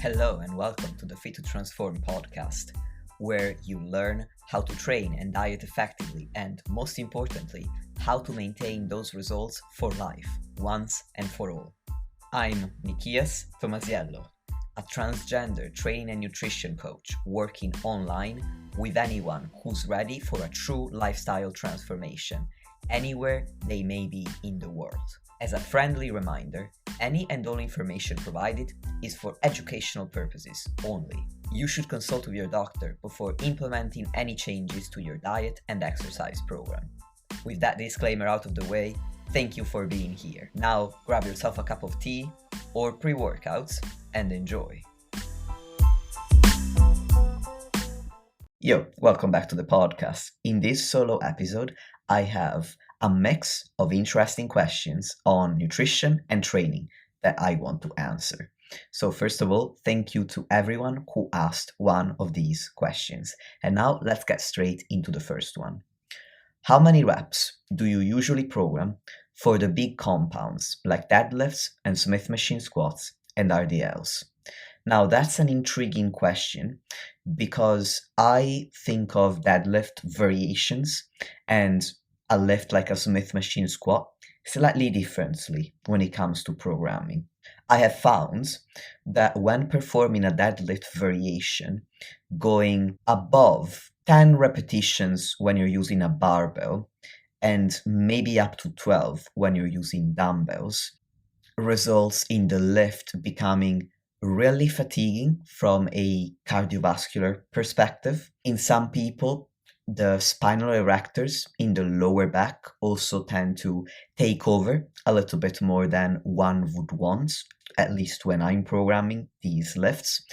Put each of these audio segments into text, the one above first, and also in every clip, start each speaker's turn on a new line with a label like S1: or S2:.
S1: Hello and welcome to the Fit to Transform podcast, where you learn how to train and diet effectively and, most importantly, how to maintain those results for life, once and for all. I'm Nikias Tomasiello, a transgender training and nutrition coach working online with anyone who's ready for a true lifestyle transformation, anywhere they may be in the world. As a friendly reminder, any and all information provided is for educational purposes only. You should consult with your doctor before implementing any changes to your diet and exercise program. With that disclaimer out of the way, thank you for being here. Now grab yourself a cup of tea or pre-workouts and enjoy. Yo, welcome back to the podcast. In this solo episode, I have a mix of interesting questions on nutrition and training that I want to answer. So first of all, thank you to everyone who asked one of these questions. And now let's get straight into the first one. How many reps do you usually program for the big compounds like deadlifts and Smith machine squats and RDLs? Now that's an intriguing question because I think of deadlift variations and a lift like a Smith machine squat slightly differently when it comes to programming. I have found that when performing a deadlift variation, going above 10 repetitions when you're using a barbell and maybe up to 12 when you're using dumbbells results in the lift becoming really fatiguing from a cardiovascular perspective. In some people, the spinal erectors in the lower back also tend to take over a little bit more than one would want, at least when I'm programming these lifts.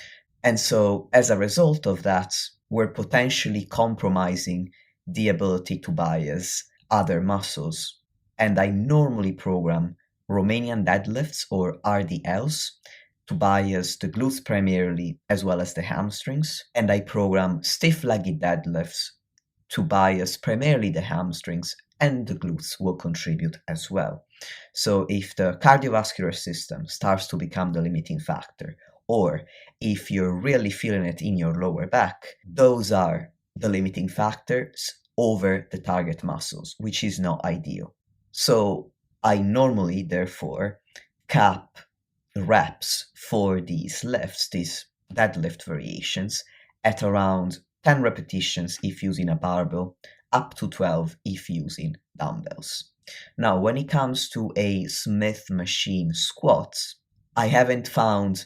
S1: And so as a result of that, we're potentially compromising the ability to bias other muscles. And I normally program Romanian deadlifts or RDLs to bias the glutes primarily as well as the hamstrings. And I program stiff-legged deadlifts to bias primarily the hamstrings, and the glutes will contribute as well. So if the cardiovascular system starts to become the limiting factor, or if you're really feeling it in your lower back, those are the limiting factors over the target muscles, which is not ideal. So I normally, therefore, cap reps for these lifts, these deadlift variations, at around 10 repetitions if using a barbell, up to 12 if using dumbbells. Now, when it comes to a Smith machine squat, I haven't found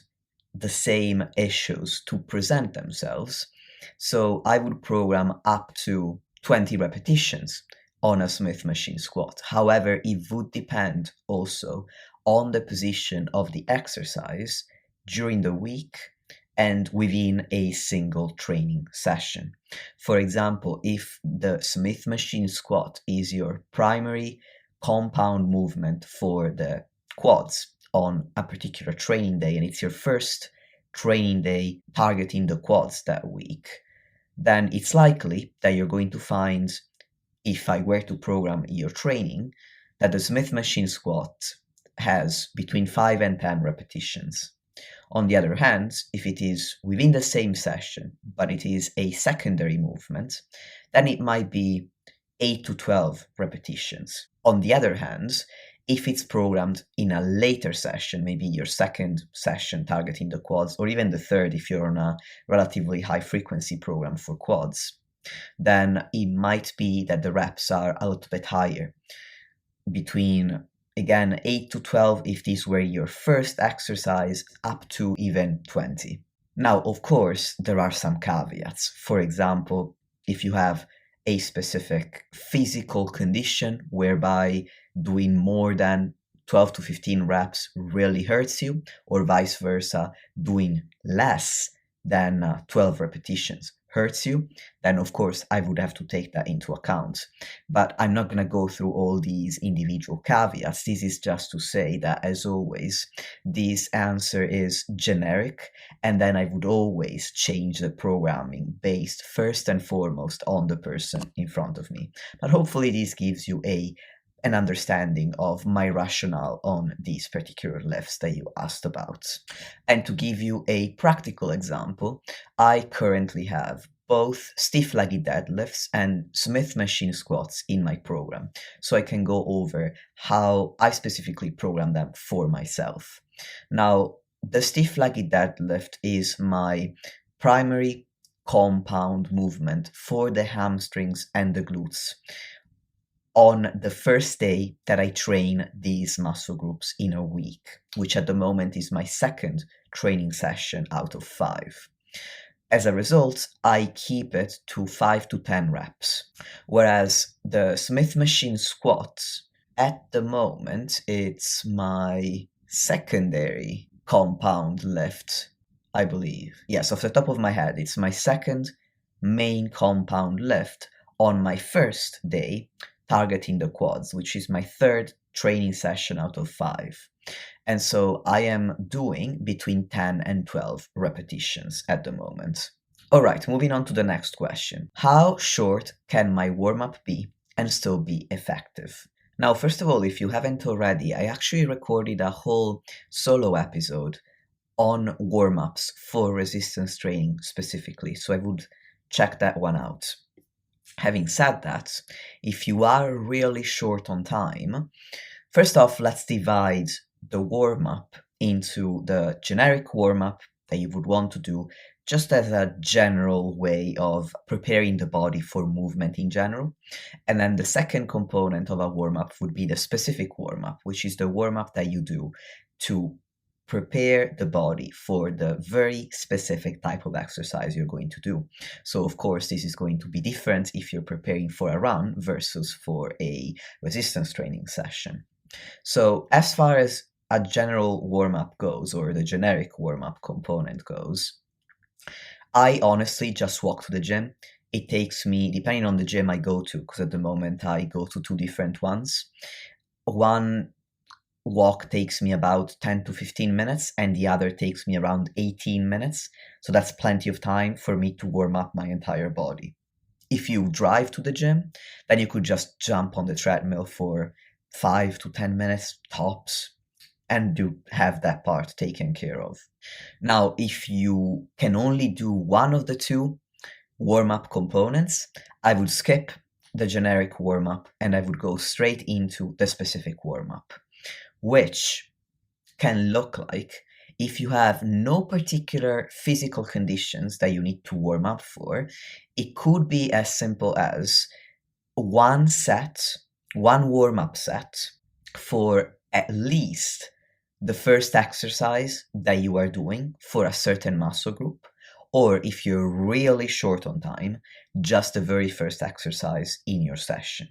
S1: the same issues to present themselves, so I would program up to 20 repetitions on a Smith machine squat. However, it would depend also on the position of the exercise during the week and within a single training session. For example, if the Smith machine squat is your primary compound movement for the quads on a particular training day, and it's your first training day targeting the quads that week, then it's likely that you're going to find, if I were to program your training, that the Smith machine squat has between 5 and 10 repetitions. On the other hand, if it is within the same session, but it is a secondary movement, then it might be 8 to 12 repetitions. On the other hand, if it's programmed in a later session, maybe your second session targeting the quads, or even the third if you're on a relatively high frequency program for quads, then it might be that the reps are a little bit higher, between again, 8 to 12 if these were your first exercise, up to even 20. Now, of course, there are some caveats. For example, if you have a specific physical condition whereby doing more than 12 to 15 reps really hurts you, or vice versa, doing less than 12 repetitions hurts you, then of course I would have to take that into account. But I'm not going to go through all these individual caveats. This is just to say that, as always, this answer is generic, and then I would always change the programming based first and foremost on the person in front of me. But hopefully this gives you a an understanding of my rationale on these particular lifts that you asked about. And to give you a practical example, I currently have both stiff legged deadlifts and Smith machine squats in my program, so I can go over how I specifically program them for myself. Now, the stiff legged deadlift is my primary compound movement for the hamstrings and the glutes on the first day that I train these muscle groups in a week, which at the moment is my second training session out of 5. As a result, I keep it to 5 to 10 reps. Whereas the Smith machine squats, at the moment, it's my secondary compound lift, I believe. Yes, off the top of my head, it's my second main compound lift on my first day, targeting the quads, which is my third training session out of 5. And so I am doing between 10 and 12 repetitions at the moment. All right, moving on to the next question. How short can my warm-up be and still be effective? Now, first of all, if you haven't already, I actually recorded a whole solo episode on warm-ups for resistance training specifically, so I would check that one out. Having said that, if you are really short on time, first off, let's divide the warm-up into the generic warm-up that you would want to do just as a general way of preparing the body for movement in general. And then the second component of a warm-up would be the specific warm-up, which is the warm-up that you do to prepare the body for the very specific type of exercise you're going to do. So of course, this is going to be different if you're preparing for a run versus for a resistance training session. So as far as a general warm-up goes, or the generic warm-up component goes, I honestly just walk to the gym. It takes me, depending on the gym I go to, because at the moment I go to 2 different ones, one walk takes me about 10 to 15 minutes and the other takes me around 18 minutes. So that's plenty of time for me to warm up my entire body. If you drive to the gym, then you could just jump on the treadmill for 5 to 10 minutes tops and you have that part taken care of. Now, if you can only do one of the two warm-up components, I would skip the generic warm-up and I would go straight into the specific warm-up, which can look like, if you have no particular physical conditions that you need to warm up for, it could be as simple as one warm-up set for at least the first exercise that you are doing for a certain muscle group, or if you're really short on time, just the very first exercise in your session.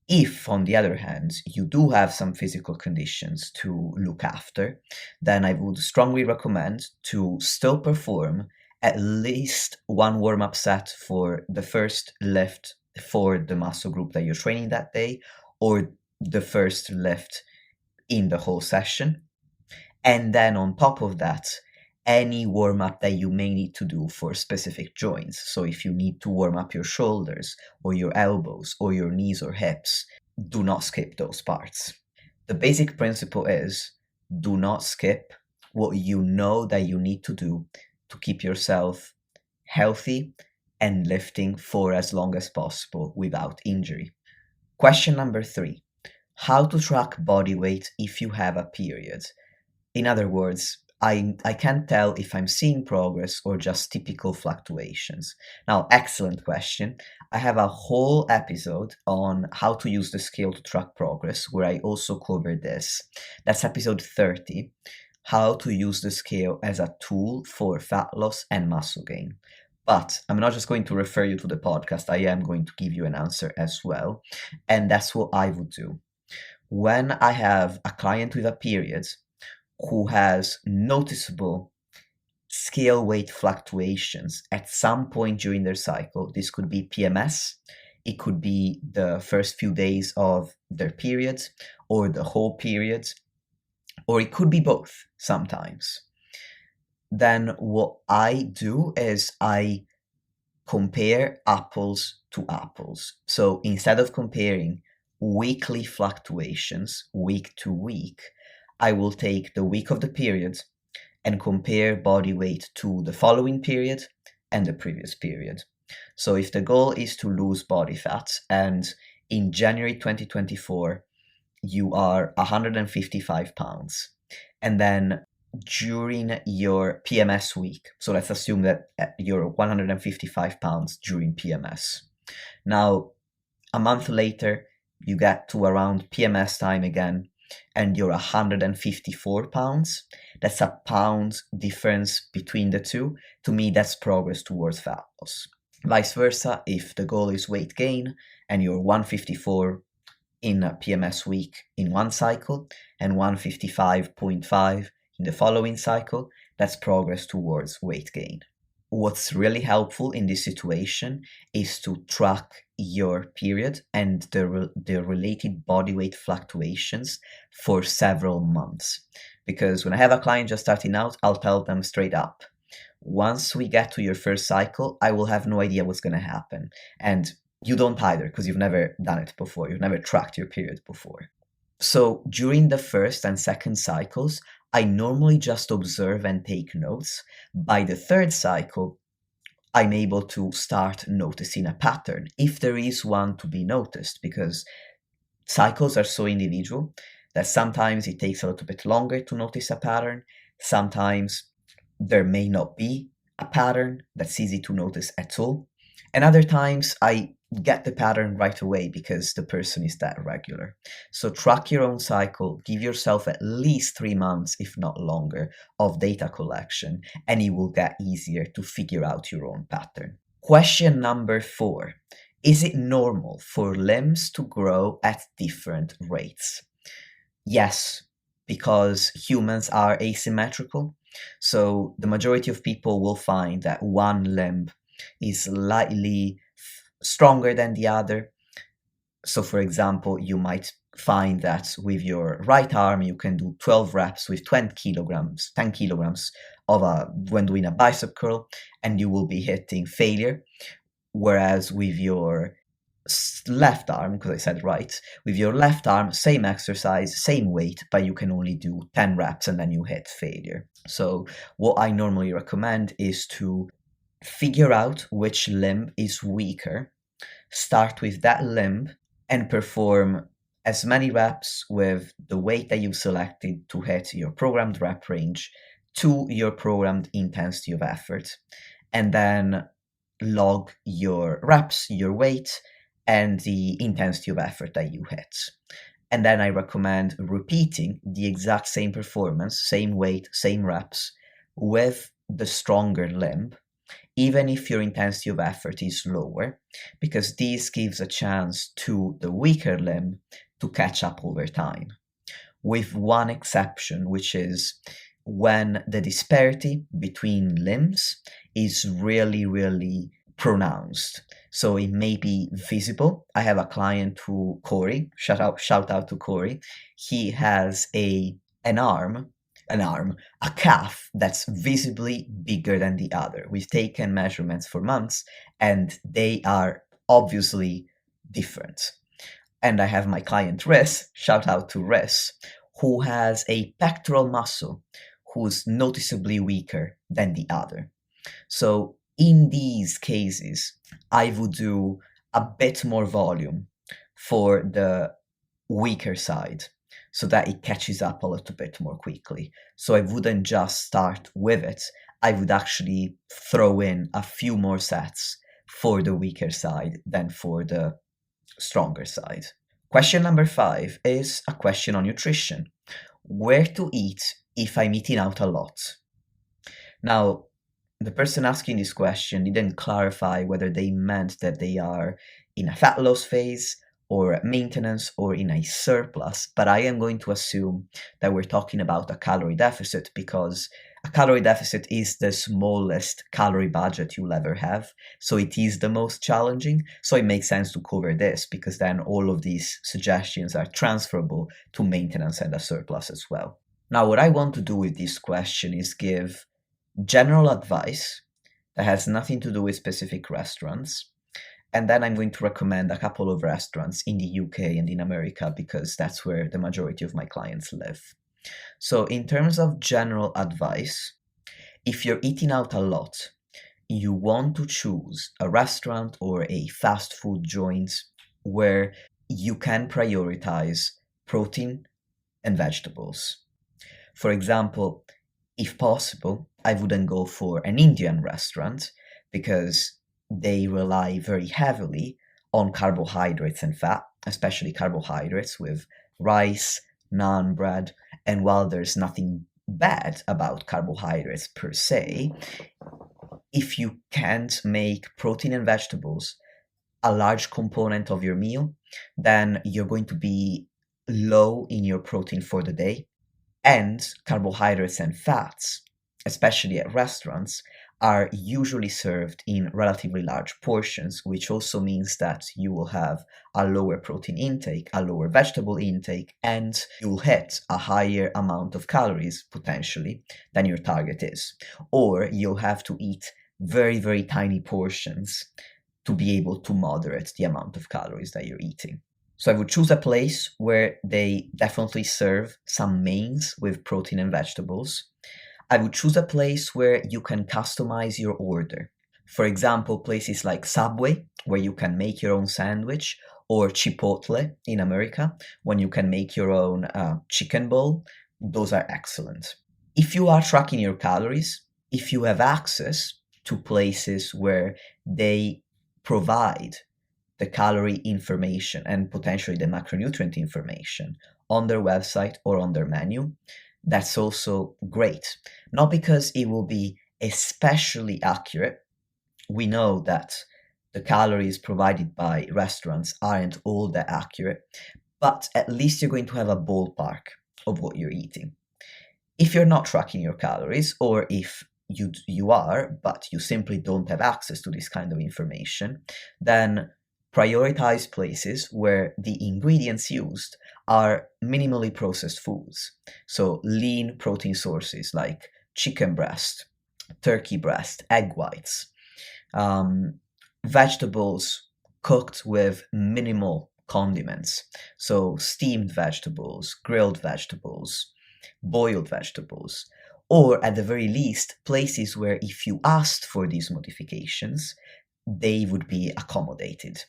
S1: If, on the other hand, you do have some physical conditions to look after, then I would strongly recommend to still perform at least one warm-up set for the first lift for the muscle group that you're training that day, or the first lift in the whole session. And then on top of that, any warm-up that you may need to do for specific joints. So if you need to warm up your shoulders or your elbows or your knees or hips, do not skip those parts. The basic principle is do not skip what you know that you need to do to keep yourself healthy and lifting for as long as possible without injury. Question number 3. How to track body weight if you have a period? In other words, I can't tell if I'm seeing progress or just typical fluctuations. Now, excellent question. I have a whole episode on how to use the scale to track progress where I also cover this. That's episode 30, how to use the scale as a tool for fat loss and muscle gain. But I'm not just going to refer you to the podcast, I am going to give you an answer as well. And that's what I would do. When I have a client with a period who has noticeable scale weight fluctuations at some point during their cycle, this could be PMS, it could be the first few days of their periods, or the whole period, or it could be both sometimes. Then what I do is I compare apples to apples. So instead of comparing weekly fluctuations, week to week, I will take the week of the period and compare body weight to the following period and the previous period. So if the goal is to lose body fat and in January 2024, you are 155 pounds, and then during your PMS week, so let's assume that you're 155 pounds during PMS. Now, a month later, you get to around PMS time again, and you're 154 pounds. That's a pound difference between the two. To me, that's progress towards fat loss. Vice versa, if the goal is weight gain and you're 154 in a PMS week in one cycle and 155.5 in the following cycle, that's progress towards weight gain. What's really helpful in this situation is to track your period and the related body weight fluctuations for several months. Because when I have a client just starting out, I'll tell them straight up, once we get to your first cycle, I will have no idea what's going to happen. And you don't either, because you've never done it before. You've never tracked your period before. So during the first and second cycles, I normally just observe and take notes. By the third cycle, I'm able to start noticing a pattern, if there is one to be noticed, because cycles are so individual that sometimes it takes a little bit longer to notice a pattern. Sometimes there may not be a pattern that's easy to notice at all. And other times I get the pattern right away because the person is that regular. So track your own cycle, give yourself at least 3 months, if not longer, of data collection, and it will get easier to figure out your own pattern. Question number 4. Is it normal for limbs to grow at different rates? Yes, because humans are asymmetrical. So the majority of people will find that one limb is slightly stronger than the other. So for example, you might find that with your right arm, you can do 12 reps with 10 kilograms when doing a bicep curl, and you will be hitting failure. Whereas with your left arm, because I said right, with your left arm, same exercise, same weight, but you can only do 10 reps and then you hit failure. So what I normally recommend is to figure out which limb is weaker, start with that limb, and perform as many reps with the weight that you selected to hit your programmed rep range to your programmed intensity of effort, and then log your reps, your weight, and the intensity of effort that you hit. And then I recommend repeating the exact same performance, same weight, same reps, with the stronger limb, even if your intensity of effort is lower, because this gives a chance to the weaker limb to catch up over time. With one exception, which is when the disparity between limbs is really, really pronounced. So it may be visible. I have a client who, Corey, shout out to Corey. He has a calf that's visibly bigger than the other. We've taken measurements for months and they are obviously different. And I have my client Riz, shout out to Riz, who has a pectoral muscle who's noticeably weaker than the other. So in these cases, I would do a bit more volume for the weaker side so that it catches up a little bit more quickly. So I wouldn't just start with it. I would actually throw in a few more sets for the weaker side than for the stronger side. Question number 5 is a question on nutrition. Where to eat if I'm eating out a lot? Now, the person asking this question didn't clarify whether they meant that they are in a fat loss phase or maintenance or in a surplus, but I am going to assume that we're talking about a calorie deficit, because a calorie deficit is the smallest calorie budget you'll ever have, so it is the most challenging. So it makes sense to cover this, because then all of these suggestions are transferable to maintenance and a surplus as well. Now, what I want to do with this question is give general advice that has nothing to do with specific restaurants, And then I'm going to recommend a couple of restaurants in the UK and in America because that's where the majority of my clients live. So, in terms of general advice, if you're eating out a lot, you want to choose a restaurant or a fast food joint where you can prioritize protein and vegetables. For example, if possible, I wouldn't go for an Indian restaurant because they rely very heavily on carbohydrates and fat, especially carbohydrates with rice, naan bread. And while there's nothing bad about carbohydrates per se, if you can't make protein and vegetables a large component of your meal, then you're going to be low in your protein for the day. And carbohydrates and fats, especially at restaurants, are usually served in relatively large portions, which also means that you will have a lower protein intake, a lower vegetable intake, and you'll hit a higher amount of calories potentially than your target is. Or you'll have to eat very, very tiny portions to be able to moderate the amount of calories that you're eating. So I would choose a place where they definitely serve some mains with protein and vegetables. I would choose a place where you can customize your order. For example, places like Subway, where you can make your own sandwich, or Chipotle in America, when you can make your own chicken bowl. Those are excellent. If you are tracking your calories, if you have access to places where they provide the calorie information and potentially the macronutrient information on their website or on their menu, that's also great. Not because it will be especially accurate. We know that the calories provided by restaurants aren't all that accurate, but at least you're going to have a ballpark of what you're eating. If you're not tracking your calories, or if you are, but you simply don't have access to this kind of information, then prioritize places where the ingredients used are minimally processed foods. So lean protein sources like chicken breast, turkey breast, egg whites, vegetables cooked with minimal condiments. So steamed vegetables, grilled vegetables, boiled vegetables, or at the very least, places where if you asked for these modifications, they would be accommodated.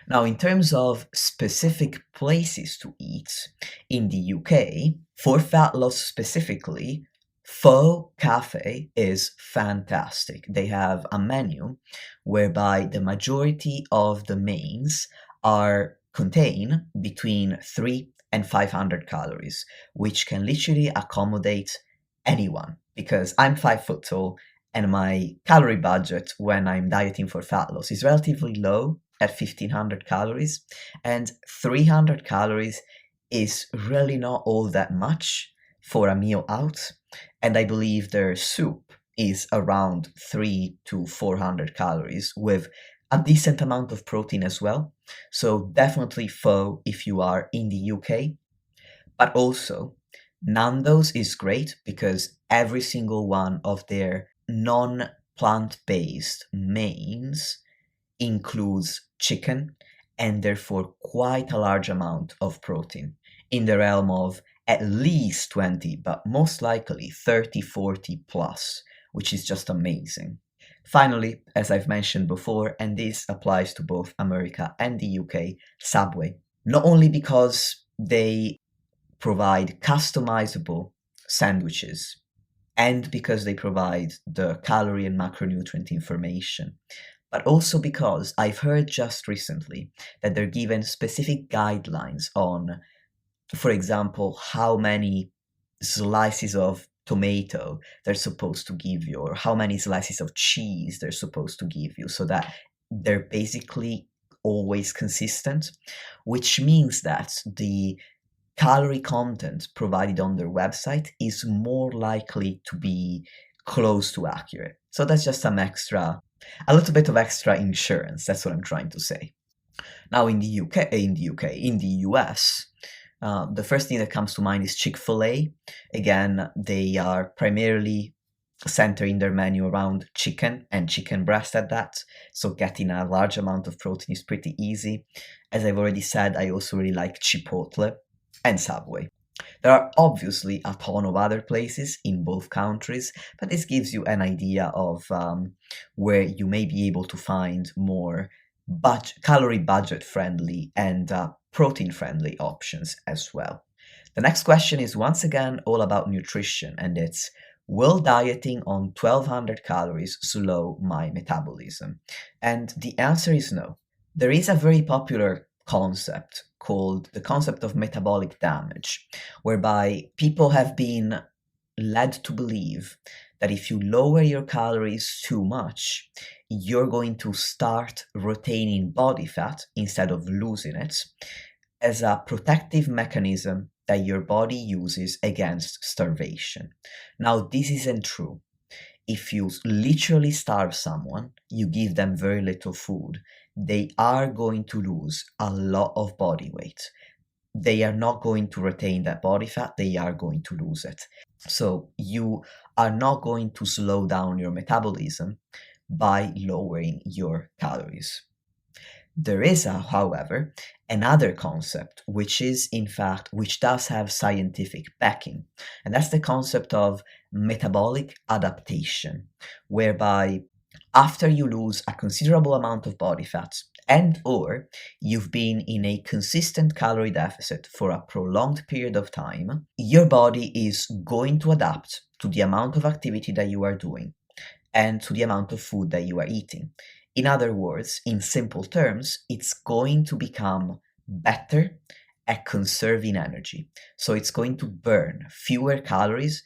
S1: Now, in terms of specific places to eat in the UK, for fat loss specifically, Pho Cafe is fantastic. They have a menu whereby the majority of the mains contain between 3 and 500 calories, which can literally accommodate anyone, because I'm 5 foot tall and my calorie budget when I'm dieting for fat loss is relatively low at 1500 calories, and 300 calories is really not all that much for a meal out. And I believe their soup is around 3 to 400 calories with a decent amount of protein as well. So definitely Pho if you are in the UK. But also, Nando's is great because every single one of their non-plant-based mains includes chicken and therefore quite a large amount of protein in the realm of at least 20, but most likely 30, 40 plus, which is just amazing. Finally, as I've mentioned before, and this applies to both America and the UK, Subway. Not only because they provide customizable sandwiches and because they provide the calorie and macronutrient information, but also because I've heard just recently that they're given specific guidelines on, for example, how many slices of tomato they're supposed to give you, or how many slices of cheese they're supposed to give you, so that they're basically always consistent, which means that the calorie content provided on their website is more likely to be close to accurate. So that's just a little bit of extra insurance. That's what I'm trying to say. Now in the US, the first thing that comes to mind is Chick-fil-A. Again, they are primarily center in their menu around chicken and chicken breast at that. So getting a large amount of protein is pretty easy. As I've already said, I also really like Chipotle and Subway. There are obviously a ton of other places in both countries, but this gives you an idea of where you may be able to find more calorie budget friendly and protein friendly options as well. The next question is once again all about nutrition, and it's, will dieting on 1200 calories slow my metabolism? And the answer is no. There is a very popular concept called the concept of metabolic damage, whereby people have been led to believe that if you lower your calories too much, you're going to start retaining body fat instead of losing it as a protective mechanism that your body uses against starvation. Now, this isn't true. If you literally starve someone, you give them very little food, they are going to lose a lot of body weight. They are not going to retain that body fat, they are going to lose it. So you are not going to slow down your metabolism by lowering your calories. There is, however, another concept which does have scientific backing, and that's the concept of metabolic adaptation, whereby after you lose a considerable amount of body fat and or you've been in a consistent calorie deficit for a prolonged period of time, your body is going to adapt to the amount of activity that you are doing and to the amount of food that you are eating. In other words, in simple terms, it's going to become better at conserving energy. So it's going to burn fewer calories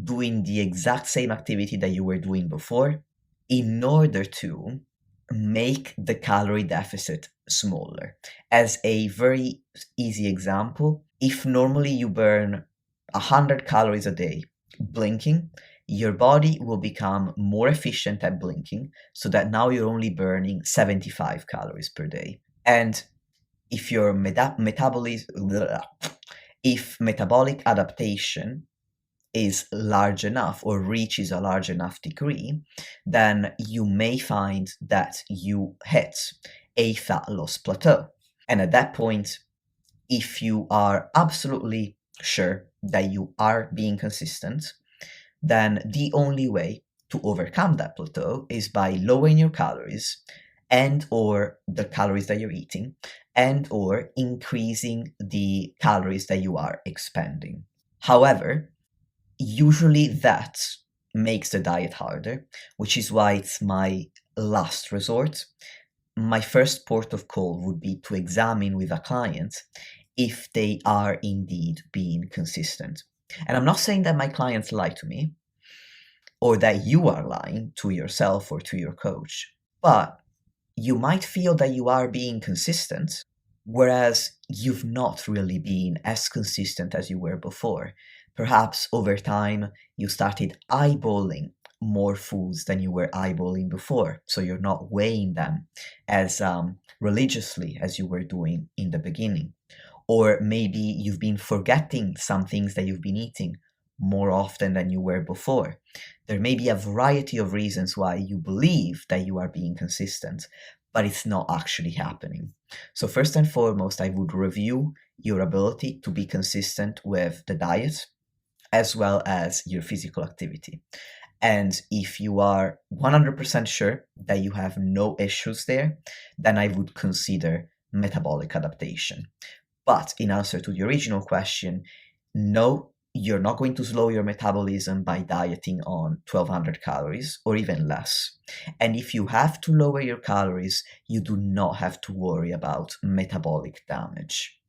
S1: doing the exact same activity that you were doing before in order to make the calorie deficit smaller. As a very easy example, if normally you burn 100 calories a day blinking, your body will become more efficient at blinking so that now you're only burning 75 calories per day. And if your if metabolic adaptation is large enough or reaches a large enough degree, then you may find that you hit a fat loss plateau. And at that point, if you are absolutely sure that you are being consistent, then the only way to overcome that plateau is by lowering your calories and or the calories that you're eating and or increasing the calories that you are expending. However, usually that makes the diet harder, which is why it's my last resort. My first port of call would be to examine with a client if they are indeed being consistent. And I'm not saying that my clients lie to me or that you are lying to yourself or to your coach, but you might feel that you are being consistent, whereas you've not really been as consistent as you were before. Perhaps over time you started eyeballing more foods than you were eyeballing before, so you're not weighing them as religiously as you were doing in the beginning. Or maybe you've been forgetting some things that you've been eating more often than you were before. There may be a variety of reasons why you believe that you are being consistent, but it's not actually happening. So first and foremost, I would review your ability to be consistent with the diet as well as your physical activity. And if you are 100% sure that you have no issues there, then I would consider metabolic adaptation. But in answer to the original question, no, you're not going to slow your metabolism by dieting on 1200 calories or even less. And if you have to lower your calories, you do not have to worry about metabolic damage.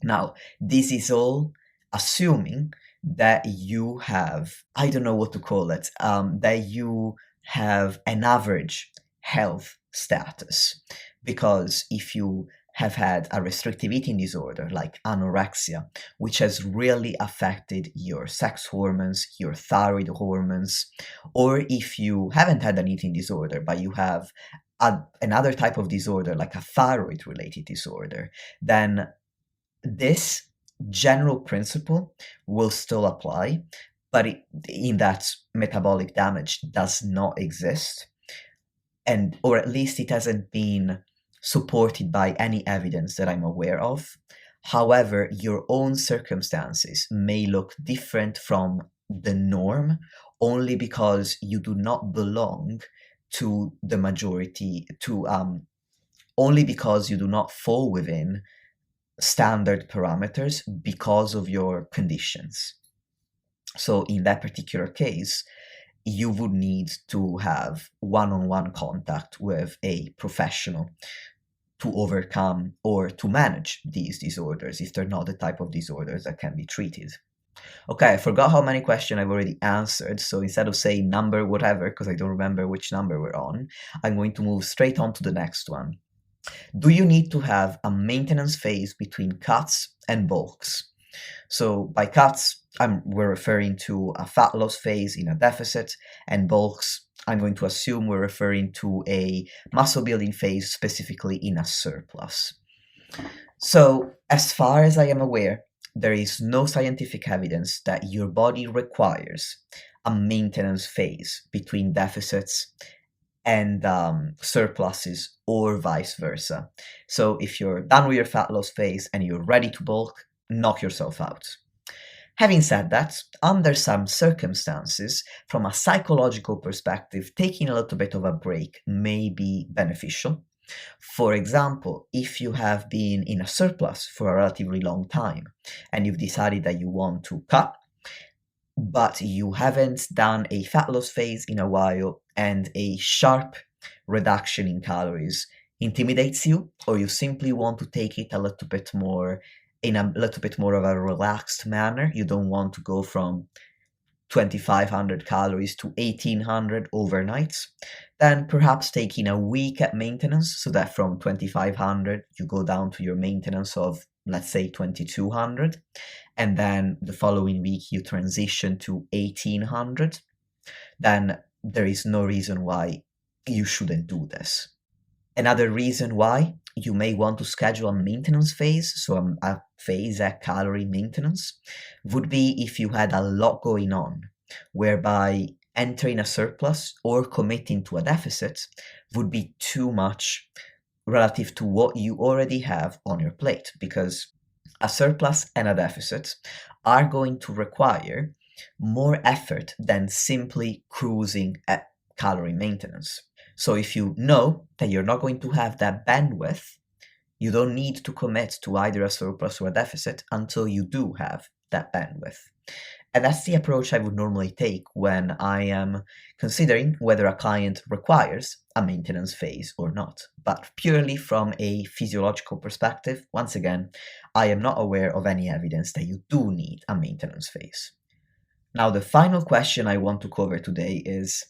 S1: Now, this is all assuming that you have, I don't know what to call it, that you have an average health status. Because if you have had a restrictive eating disorder like anorexia, which has really affected your sex hormones, your thyroid hormones, or if you haven't had an eating disorder, but you have another type of disorder like a thyroid-related disorder, then this general principle will still apply, but in that metabolic damage does not exist, and or at least it hasn't been supported by any evidence that I'm aware of. However, your own circumstances may look different from the norm only because you do not belong to the majority, to only because you do not fall within standard parameters because of your conditions. So in that particular case, you would need to have one-on-one contact with a professional to overcome or to manage these disorders if they're not the type of disorders that can be treated. Okay, I forgot how many questions I've already answered, so instead of saying number whatever, because I don't remember which number we're on, I'm going to move straight on to the next one. Do you need to have a maintenance phase between cuts and bulks? So by cuts, we're referring to a fat loss phase in a deficit, and bulks, I'm going to assume we're referring to a muscle building phase specifically in a surplus. So as far as I am aware, there is no scientific evidence that your body requires a maintenance phase between deficits and surpluses or vice versa. So if you're done with your fat loss phase and you're ready to bulk, knock yourself out. Having said that, under some circumstances, from a psychological perspective, taking a little bit of a break may be beneficial. For example, if you have been in a surplus for a relatively long time and you've decided that you want to cut, but you haven't done a fat loss phase in a while and a sharp reduction in calories intimidates you, or you simply want to take it a little bit more in a little bit more of a relaxed manner, you don't want to go from 2500 calories to 1800 overnight, then perhaps taking a week at maintenance so that from 2500 you go down to your maintenance of, let's say, 2200, and then the following week you transition to 1800, then there is no reason why you shouldn't do this. Another reason why you may want to schedule a maintenance phase, so a phase at calorie maintenance, would be if you had a lot going on, whereby entering a surplus or committing to a deficit would be too much relative to what you already have on your plate, because a surplus and a deficit are going to require more effort than simply cruising at calorie maintenance. So if you know that you're not going to have that bandwidth, you don't need to commit to either a surplus or a deficit until you do have that bandwidth. And that's the approach I would normally take when I am considering whether a client requires a maintenance phase or not. But purely from a physiological perspective, once again, I am not aware of any evidence that you do need a maintenance phase. Now, the final question I want to cover today is,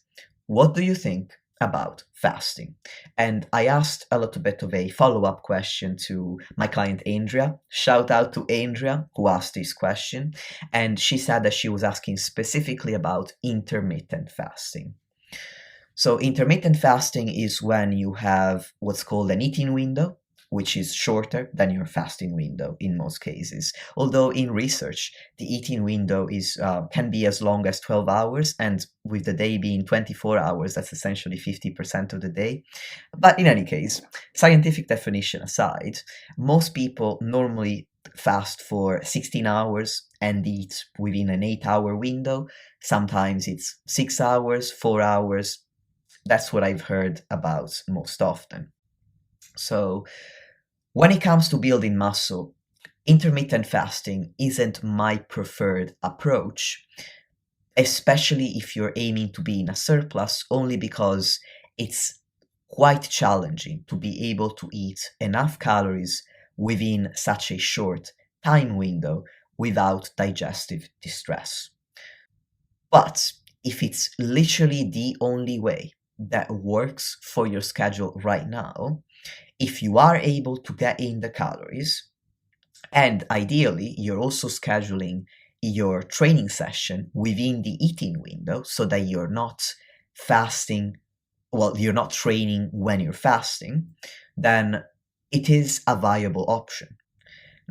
S1: what do you think about fasting? And I asked a little bit of a follow-up question to my client Andrea. Shout out to Andrea who asked this question, and she said that she was asking specifically about intermittent fasting. So intermittent fasting is when you have what's called an eating window, which is shorter than your fasting window in most cases. Although in research, the eating window can be as long as 12 hours, and with the day being 24 hours, that's essentially 50% of the day. But in any case, scientific definition aside, most people normally fast for 16 hours and eat within an 8-hour window. Sometimes it's 6 hours, 4 hours. That's what I've heard about most often. So when it comes to building muscle, intermittent fasting isn't my preferred approach, especially if you're aiming to be in a surplus, only because it's quite challenging to be able to eat enough calories within such a short time window without digestive distress. But if it's literally the only way that works for your schedule right now, if you are able to get in the calories, and ideally you're also scheduling your training session within the eating window so that you're not fasting, you're not training when you're fasting, then it is a viable option.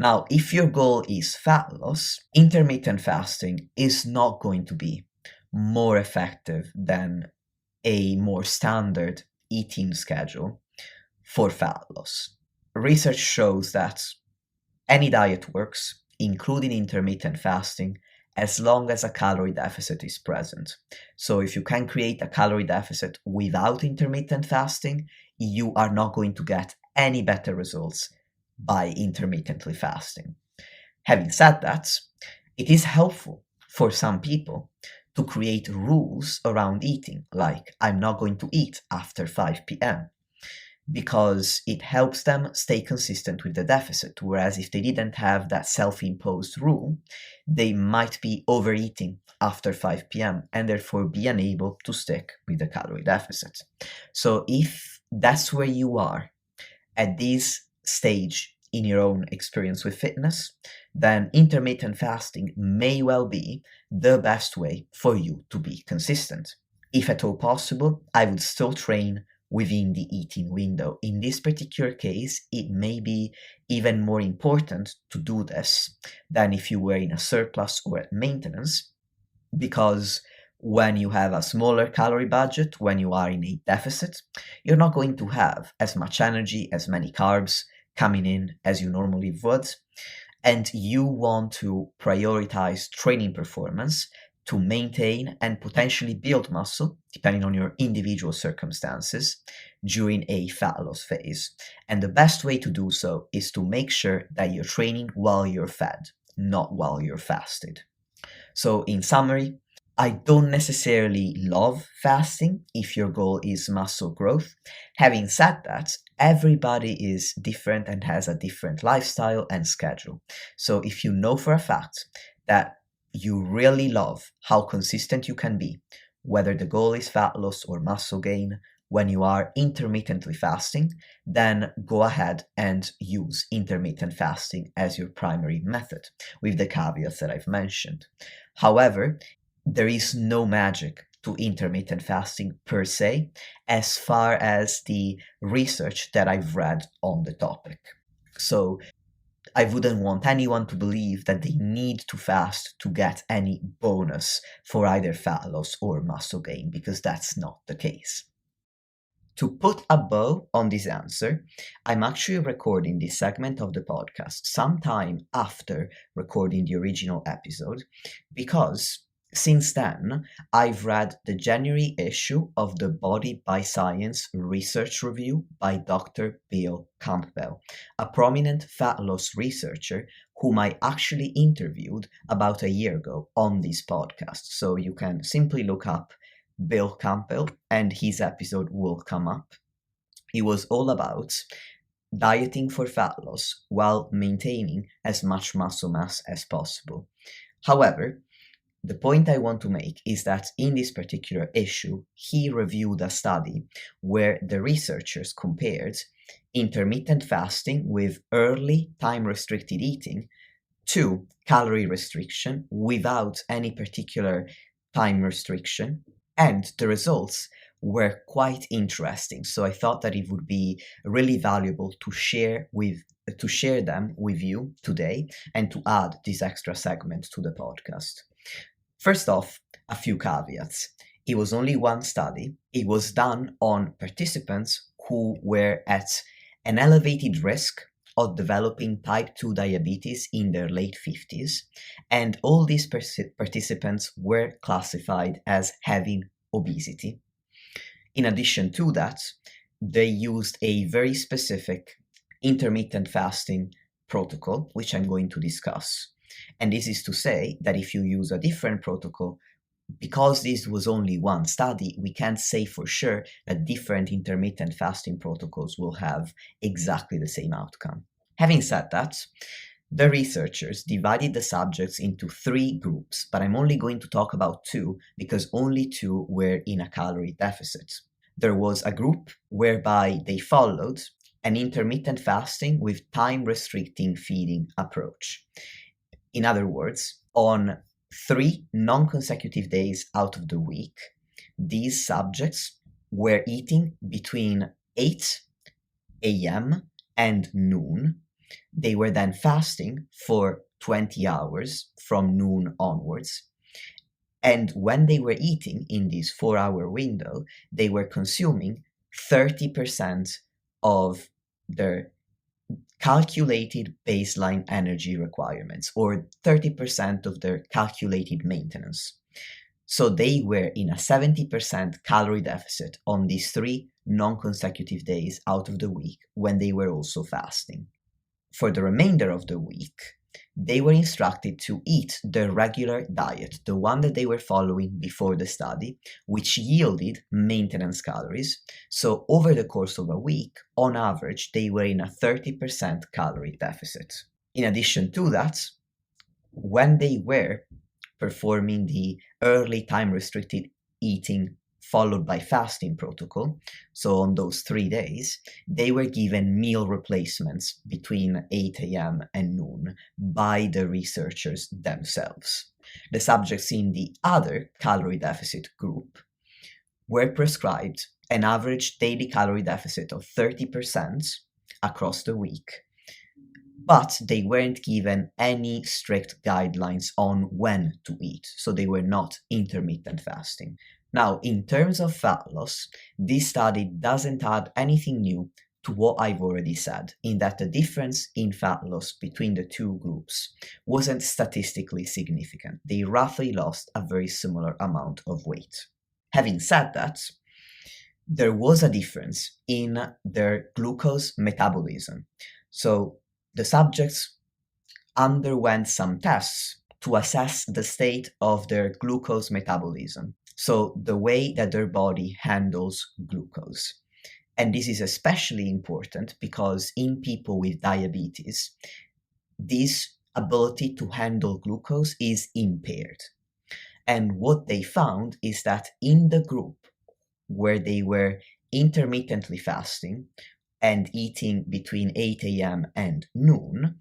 S1: Now, if your goal is fat loss, intermittent fasting is not going to be more effective than a more standard eating schedule for fat loss. Research shows that any diet works, including intermittent fasting, as long as a calorie deficit is present. So if you can create a calorie deficit without intermittent fasting, you are not going to get any better results by intermittently fasting. Having said that, it is helpful for some people to create rules around eating, like I'm not going to eat after 5 p.m., because it helps them stay consistent with the deficit. Whereas if they didn't have that self-imposed rule, they might be overeating after 5 p.m. and therefore be unable to stick with the calorie deficit. So if that's where you are at this stage in your own experience with fitness, then intermittent fasting may well be the best way for you to be consistent. If at all possible, I would still train within the eating window. In this particular case, it may be even more important to do this than if you were in a surplus or at maintenance, because when you have a smaller calorie budget, when you are in a deficit, you're not going to have as much energy, as many carbs coming in as you normally would, and you want to prioritize training performance to maintain and potentially build muscle, depending on your individual circumstances, during a fat loss phase. And the best way to do so is to make sure that you're training while you're fed, not while you're fasted. So, in summary, I don't necessarily love fasting if your goal is muscle growth. Having said that, everybody is different and has a different lifestyle and schedule. So if you know for a fact that you really love how consistent you can be, whether the goal is fat loss or muscle gain, when you are intermittently fasting, then go ahead and use intermittent fasting as your primary method, with the caveats that I've mentioned. However, there is no magic to intermittent fasting per se, as far as the research that I've read on the topic. So I wouldn't want anyone to believe that they need to fast to get any bonus for either fat loss or muscle gain, because that's not the case. To put a bow on this answer, I'm actually recording this segment of the podcast sometime after recording the original episode, because since then, I've read the January issue of the Body by Science research review by Dr. Bill Campbell, a prominent fat loss researcher whom I actually interviewed about a year ago on this podcast. So you can simply look up Bill Campbell and his episode will come up. It was all about dieting for fat loss while maintaining as much muscle mass as possible. However, the point I want to make is that in this particular issue, he reviewed a study where the researchers compared intermittent fasting with early time-restricted eating to calorie restriction without any particular time restriction, and the results were quite interesting. So I thought that it would be really valuable to share them with you today and to add this extra segment to the podcast. First off, a few caveats. It was only one study. It was done on participants who were at an elevated risk of developing type 2 diabetes in their late 50s, and all these participants were classified as having obesity. In addition to that, they used a very specific intermittent fasting protocol, which I'm going to discuss. And this is to say that if you use a different protocol, because this was only one study, we can't say for sure that different intermittent fasting protocols will have exactly the same outcome. Having said that, the researchers divided the subjects into 3 groups, but I'm only going to talk about 2 because only 2 were in a calorie deficit. There was a group whereby they followed an intermittent fasting with time-restricting feeding approach. In other words, on 3 non-consecutive days out of the week, these subjects were eating between 8 a.m. and noon, They were then fasting for 20 hours from noon onwards. And when they were eating in this 4-hour window, they were consuming 30% of their calculated baseline energy requirements, or 30% of their calculated maintenance. So they were in a 70% calorie deficit on these 3 non-consecutive days out of the week when they were also fasting. For the remainder of the week, they were instructed to eat their regular diet, the one that they were following before the study, which yielded maintenance calories. So over the course of a week, on average, they were in a 30% calorie deficit. In addition to that, when they were performing the early time-restricted eating followed by fasting protocol, so on those 3 days, they were given meal replacements between 8 a.m. and noon by the researchers themselves. The subjects in the other calorie deficit group were prescribed an average daily calorie deficit of 30% across the week, but they weren't given any strict guidelines on when to eat, so they were not intermittent fasting. Now, in terms of fat loss, this study doesn't add anything new to what I've already said, in that the difference in fat loss between the two groups wasn't statistically significant. They roughly lost a very similar amount of weight. Having said that, there was a difference in their glucose metabolism. So the subjects underwent some tests to assess the state of their glucose metabolism, so the way that their body handles glucose. And this is especially important because in people with diabetes, this ability to handle glucose is impaired. And what they found is that in the group where they were intermittently fasting and eating between 8 a.m. and noon,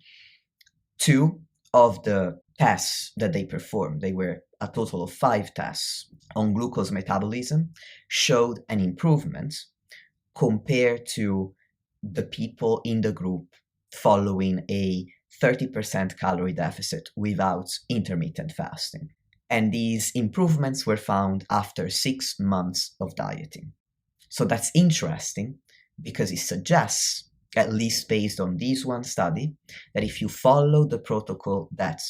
S1: 2 of the tests that they performed, they were a total of 5 tests on glucose metabolism, showed an improvement compared to the people in the group following a 30% calorie deficit without intermittent fasting. And these improvements were found after 6 months of dieting. So that's interesting because it suggests, at least based on this one study, that if you follow the protocol that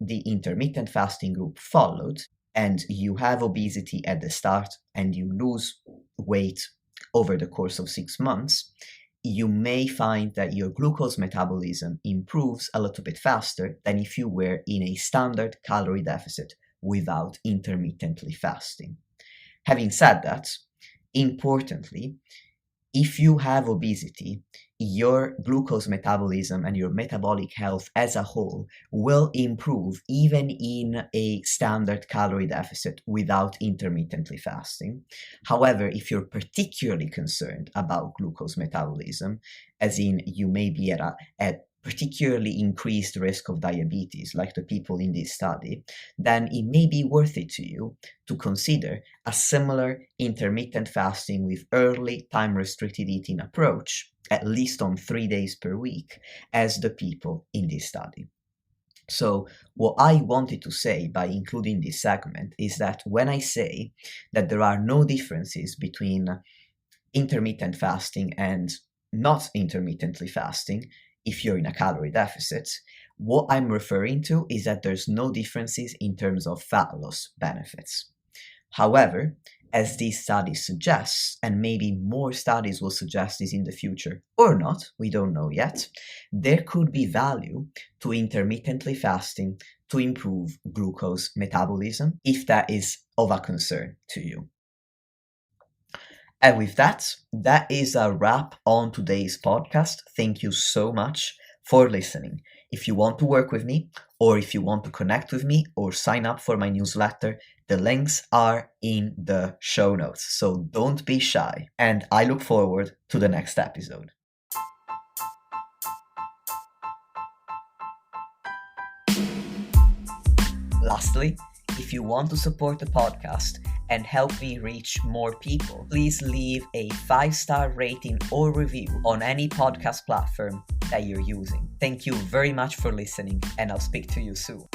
S1: the intermittent fasting group followed, and you have obesity at the start and you lose weight over the course of 6 months, you may find that your glucose metabolism improves a little bit faster than if you were in a standard calorie deficit without intermittently fasting. Having said that, importantly, if you have obesity, your glucose metabolism and your metabolic health as a whole will improve even in a standard calorie deficit without intermittently fasting. However, if you're particularly concerned about glucose metabolism, as in you may be at particularly increased risk of diabetes, like the people in this study, then it may be worth it to you to consider a similar intermittent fasting with early time-restricted eating approach, at least on 3 days per week, as the people in this study. So what I wanted to say by including this segment is that when I say that there are no differences between intermittent fasting and not intermittently fasting, if you're in a calorie deficit, what I'm referring to is that there's no differences in terms of fat loss benefits. However, as this study suggests, and maybe more studies will suggest this in the future, or not, we don't know yet, there could be value to intermittently fasting to improve glucose metabolism, if that is of a concern to you. And with that, that is a wrap on today's podcast. Thank you so much for listening. If you want to work with me, or if you want to connect with me or sign up for my newsletter, the links are in the show notes. So don't be shy. And I look forward to the next episode. Lastly, if you want to support the podcast and help me reach more people, please leave a 5-star rating or review on any podcast platform that you're using. Thank you very much for listening, and I'll speak to you soon.